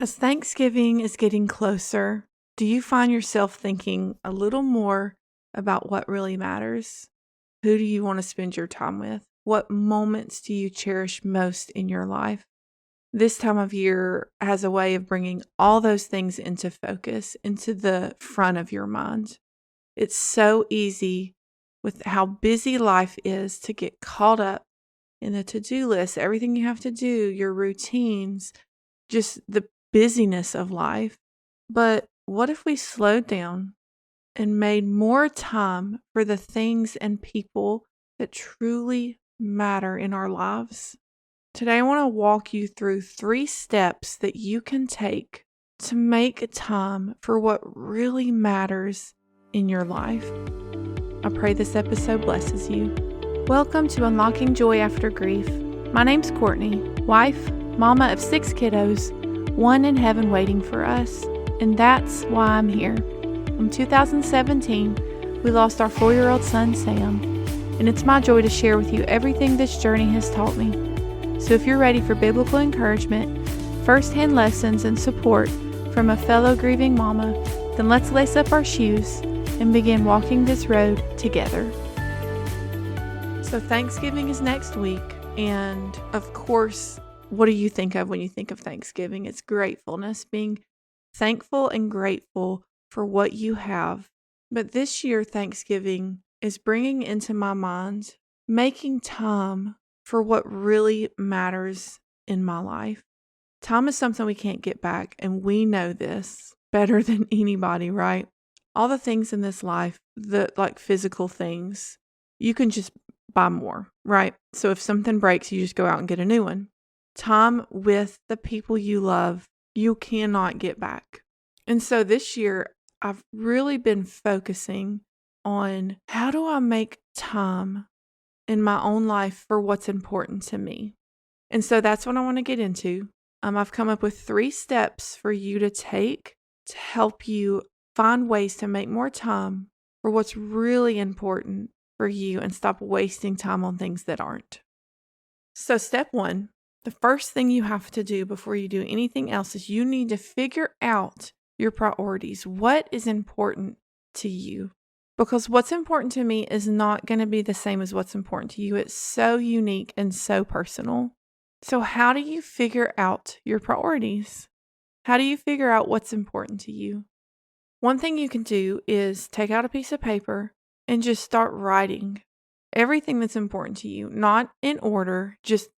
As Thanksgiving is getting closer, do you find yourself thinking a little more about what really matters? Who do you want to spend your time with? What moments do you cherish most in your life? This time of year has a way of bringing all those things into focus, into the front of your mind. It's so easy with how busy life is to get caught up in the to-do list, everything you have to do, your routines, just the busyness of life. But what if we slowed down and made more time for the things and people that truly matter in our lives? Today, I want to walk you through 3 steps that you can take to make time for what really matters in your life. I pray this episode blesses you. Welcome to Unlocking Joy After Grief. My name's Courtney, wife, mama of 6 kiddos, one in heaven waiting for us, and that's why I'm here. In 2017, we lost our 4-year-old son, Sam, and it's my joy to share with you everything this journey has taught me. So if you're ready for biblical encouragement, first-hand lessons, and support from a fellow grieving mama, then let's lace up our shoes and begin walking this road together. So Thanksgiving is next week, and of course, what do you think of when you think of Thanksgiving? It's gratefulness, being thankful and grateful for what you have. But this year, Thanksgiving is bringing into my mind making time for what really matters in my life. Time is something we can't get back, and we know this better than anybody, right? All the things in this life, like physical things, you can just buy more, right? So if something breaks, you just go out and get a new one. Time with the people you love, you cannot get back. And so this year, I've really been focusing on how do I make time in my own life for what's important to me. And so that's what I want to get into. I've come up with 3 steps for you to take to help you find ways to make more time for what's really important for you and stop wasting time on things that aren't. So step 1, the first thing you have to do before you do anything else is you need to figure out your priorities. What is important to you? Because what's important to me is not going to be the same as what's important to you. It's so unique and so personal. So how do you figure out your priorities? How do you figure out what's important to you? One thing you can do is take out a piece of paper and just start writing everything that's important to you, not in order, just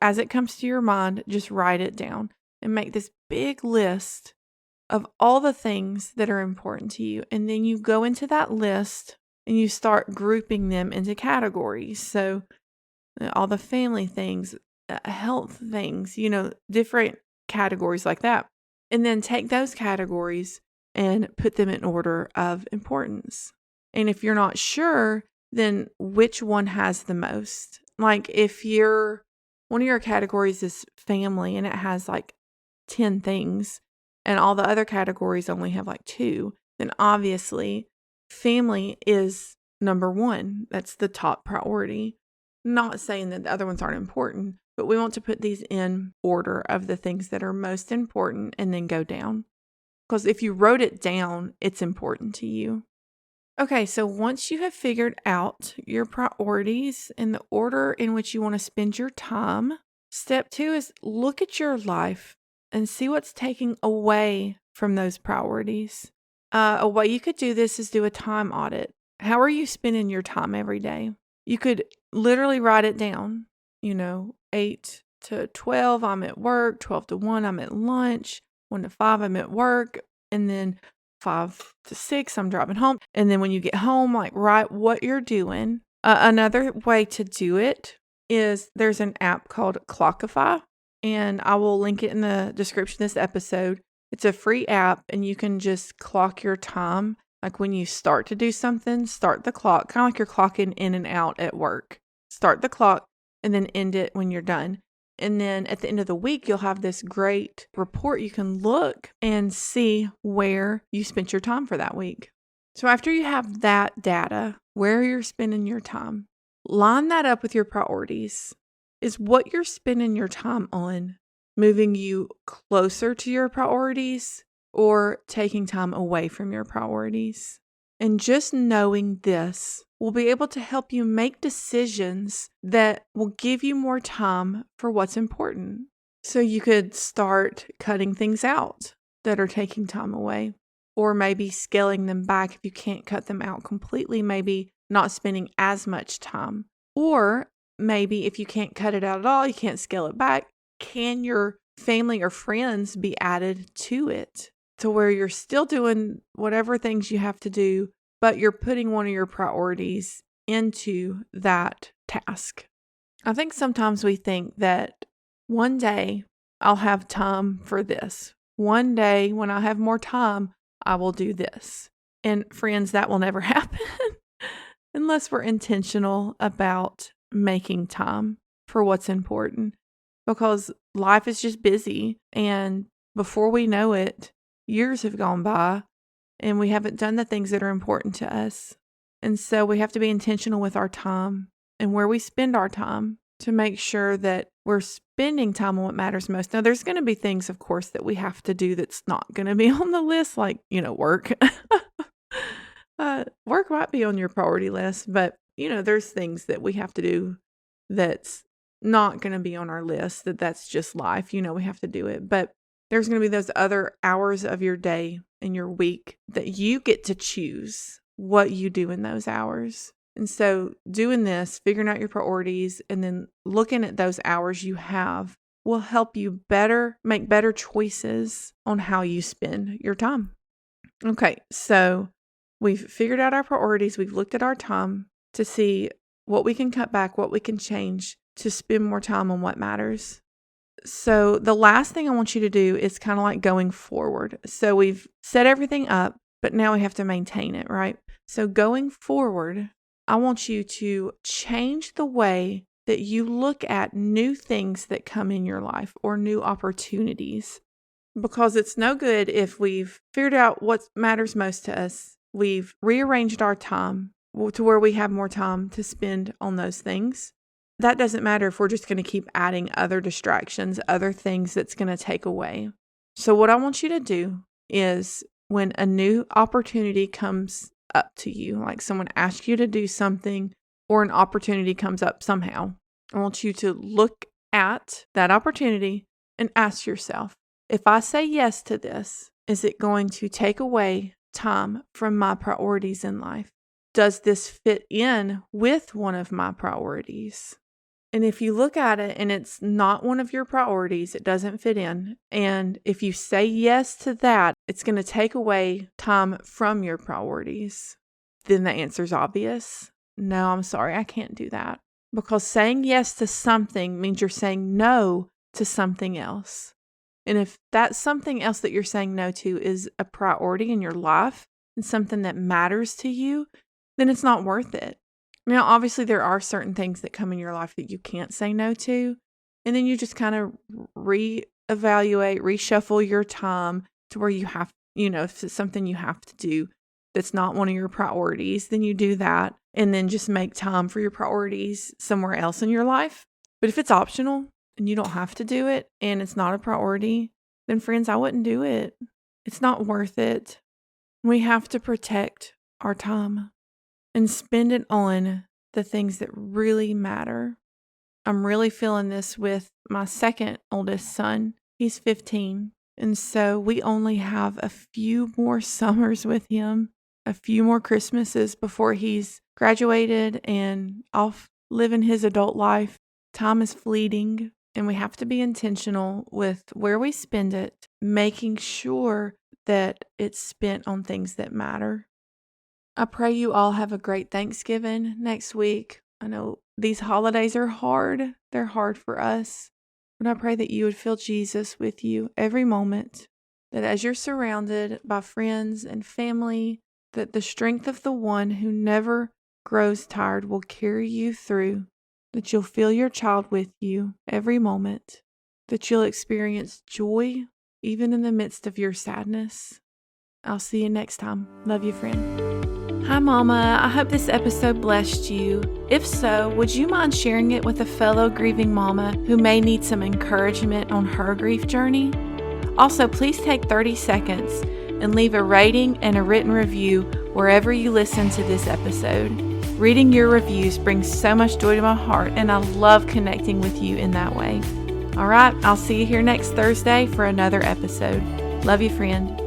as it comes to your mind, just write it down and make this big list of all the things that are important to you. And then you go into that list and you start grouping them into categories. So all the family things, health things, different categories like that. And then take those categories and put them in order of importance. And if you're not sure, then which one has the most? Like if one of your categories is family and it has like 10 things, and all the other categories only have like 2, then obviously family is number 1. That's the top priority. Not saying that the other ones aren't important, but we want to put these in order of the things that are most important and then go down. Because if you wrote it down, it's important to you. Okay, so once you have figured out your priorities and the order in which you want to spend your time, step 2 is look at your life and see what's taking away from those priorities. A way you could do this is do a time audit. How are you spending your time every day? You could literally write it down. 8 to 12, I'm at work. 12 to 1, I'm at lunch. 1 to 5, I'm at work. And then 5 to 6, I'm driving home. And then when you get home, write what you're doing. Another way to do it is there's an app called Clockify. And I will link it in the description of this episode. It's a free app, and you can just clock your time. Like when you start to do something, start the clock, kind of like you're clocking in and out at work. Start the clock and then end it when you're done. And then at the end of the week, you'll have this great report. You can look and see where you spent your time for that week. So after you have that data, where you're spending your time, line that up with your priorities. Is what you're spending your time on moving you closer to your priorities or taking time away from your priorities. And just knowing this will be able to help you make decisions that will give you more time for what's important. So you could start cutting things out that are taking time away, or maybe scaling them back if you can't cut them out completely, maybe not spending as much time. Or maybe if you can't cut it out at all, you can't scale it back, can your family or friends be added to it to where you're still doing whatever things you have to do, but you're putting one of your priorities into that task? I think sometimes we think that one day I'll have time for this. One day when I have more time, I will do this. And friends, that will never happen unless we're intentional about making time for what's important, because life is just busy. And before we know it, years have gone by and we haven't done the things that are important to us. And so we have to be intentional with our time and where we spend our time to make sure that we're spending time on what matters most. Now, there's going to be things, of course, that we have to do that's not going to be on the list, like, work. Work might be on your priority list, but, there's things that we have to do that's not going to be on our list, that's just life. We have to do it. But there's going to be those other hours of your day and your week that you get to choose what you do in those hours. And so doing this, figuring out your priorities, and then looking at those hours you have will help you make better choices on how you spend your time. Okay, so we've figured out our priorities. We've looked at our time to see what we can cut back, what we can change to spend more time on what matters. So the last thing I want you to do is kind of like going forward. So we've set everything up, but now we have to maintain it, right? So going forward, I want you to change the way that you look at new things that come in your life or new opportunities, because it's no good if we've figured out what matters most to us. We've rearranged our time to where we have more time to spend on those things. That doesn't matter if we're just going to keep adding other distractions, other things that's going to take away. So what I want you to do is when a new opportunity comes up to you, like someone asks you to do something or an opportunity comes up somehow, I want you to look at that opportunity and ask yourself, if I say yes to this, is it going to take away time from my priorities in life? Does this fit in with one of my priorities? And if you look at it and it's not one of your priorities, it doesn't fit in, and if you say yes to that, it's going to take away time from your priorities, then the answer's obvious. No, I'm sorry, I can't do that. Because saying yes to something means you're saying no to something else. And if that something else that you're saying no to is a priority in your life and something that matters to you, then it's not worth it. Now, obviously, there are certain things that come in your life that you can't say no to. And then you just kind of reevaluate, reshuffle your time to where you have, if it's something you have to do that's not one of your priorities, then you do that. And then just make time for your priorities somewhere else in your life. But if it's optional and you don't have to do it and it's not a priority, then friends, I wouldn't do it. It's not worth it. We have to protect our time and spend it on the things that really matter. I'm really feeling this with my second oldest son. He's 15. And so we only have a few more summers with him, a few more Christmases before he's graduated and off living his adult life. Time is fleeting, and we have to be intentional with where we spend it, making sure that it's spent on things that matter. I pray you all have a great Thanksgiving next week. I know these holidays are hard. They're hard for us. But I pray that you would feel Jesus with you every moment, that as you're surrounded by friends and family, that the strength of the one who never grows tired will carry you through, that you'll feel your child with you every moment, that you'll experience joy even in the midst of your sadness. I'll see you next time. Love you, friend. Hi, Mama. I hope this episode blessed you. If so, would you mind sharing it with a fellow grieving mama who may need some encouragement on her grief journey? Also, please take 30 seconds and leave a rating and a written review wherever you listen to this episode. Reading your reviews brings so much joy to my heart, and I love connecting with you in that way. All right, I'll see you here next Thursday for another episode. Love you, friend.